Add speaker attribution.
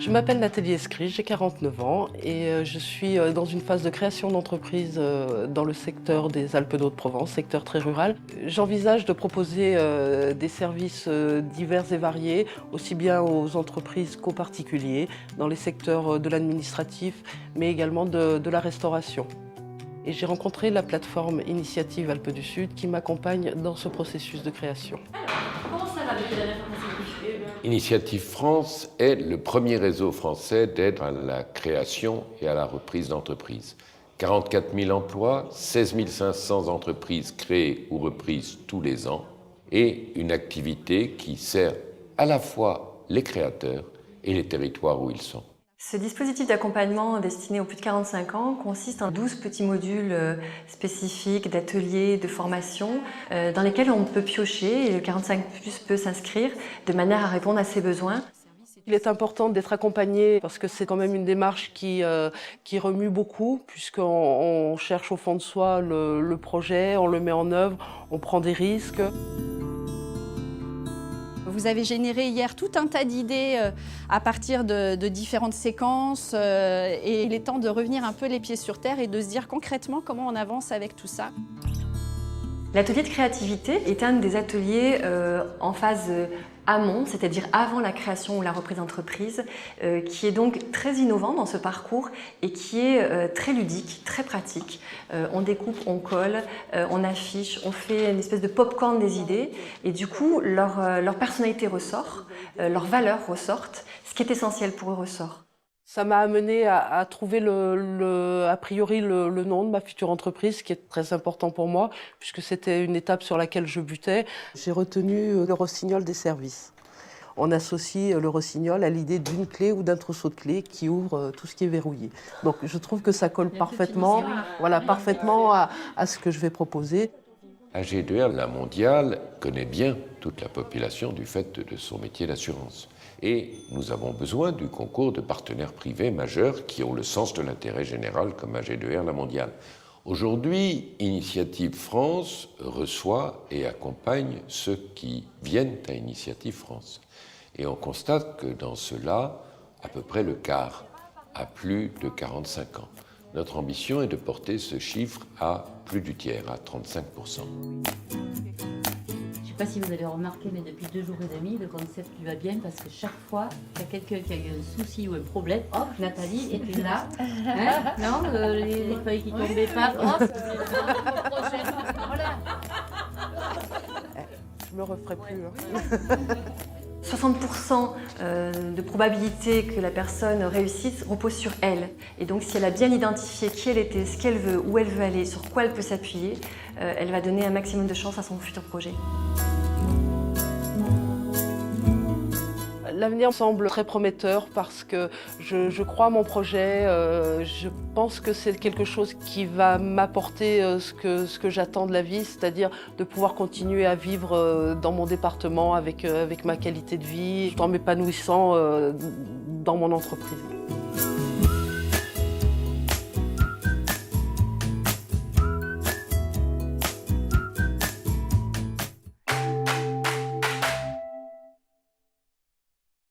Speaker 1: Je m'appelle Nathalie Escrit, j'ai 49 ans et je suis dans une phase de création d'entreprise dans le secteur des Alpes-de-Haute-Provence, secteur très rural. J'envisage de proposer des services divers et variés, aussi bien aux entreprises qu'aux particuliers, dans les secteurs de l'administratif, mais également de la restauration. Et j'ai rencontré la plateforme Initiative Alpes du Sud qui m'accompagne dans ce processus de création.
Speaker 2: Comment ça va depuis la dernière fois?
Speaker 3: Initiative France est le premier réseau français d'aide à la création et à la reprise d'entreprises. 44 000 emplois, 16 500 entreprises créées ou reprises tous les ans et une activité qui sert à la fois les créateurs et les territoires où ils sont.
Speaker 4: Ce dispositif d'accompagnement destiné aux plus de 45 ans consiste en 12 petits modules spécifiques d'ateliers, de formation, dans lesquels on peut piocher et le 45+ peut s'inscrire de manière à répondre à ses besoins.
Speaker 1: Il est important d'être accompagné parce que c'est quand même une démarche qui remue beaucoup puisqu'on cherche au fond de soi le projet, on le met en œuvre, on prend des risques.
Speaker 5: Vous avez généré hier tout un tas d'idées à partir de différentes séquences et il est temps de revenir un peu les pieds sur terre et de se dire concrètement comment on avance avec tout ça.
Speaker 4: L'atelier de créativité est un des ateliers en phase amont, c'est-à-dire avant la création ou la reprise d'entreprise, qui est donc très innovant dans ce parcours et qui est très ludique, très pratique. On découpe, on colle, on affiche, on fait une espèce de pop-corn des idées et du coup leur personnalité ressort, leurs valeurs ressortent, ce qui est essentiel pour eux ressort.
Speaker 1: Ça m'a amené à trouver a priori le nom de ma future entreprise, qui est très important pour moi, puisque c'était une étape sur laquelle je butais. J'ai retenu le rossignol des services. On associe le rossignol à l'idée d'une clé ou d'un trousseau de clés qui ouvre tout ce qui est verrouillé. Donc je trouve que ça colle parfaitement, parfaitement à ce que je vais proposer.
Speaker 3: AG2R, la mondiale, connaît bien toute la population du fait de son métier d'assurance. Et nous avons besoin du concours de partenaires privés majeurs qui ont le sens de l'intérêt général comme AG2R, la mondiale. Aujourd'hui, Initiative France reçoit et accompagne ceux qui viennent à Initiative France. Et on constate que dans cela, à peu près le quart a plus de 45 ans. Notre ambition est de porter ce chiffre à plus du tiers, à 35%.
Speaker 2: Je ne sais pas si vous avez remarqué, mais depuis 2 jours et demi, le concept lui va bien parce que chaque fois qu'il y a quelqu'un qui a eu un souci ou un problème, hop, Nathalie était là. Hein, non, les feuilles qui tombaient pas, hop, prochaine. Voilà.
Speaker 1: Je me referai plus.
Speaker 4: 60% de probabilité que la personne réussisse repose sur elle. Et donc si elle a bien identifié qui elle était, ce qu'elle veut, où elle veut aller, sur quoi elle peut s'appuyer, elle va donner un maximum de chance à son futur projet.
Speaker 1: L'avenir me semble très prometteur parce que je crois à mon projet, je pense que c'est quelque chose qui va m'apporter ce que j'attends de la vie, c'est-à-dire de pouvoir continuer à vivre dans mon département avec ma qualité de vie, tout en m'épanouissant dans mon entreprise.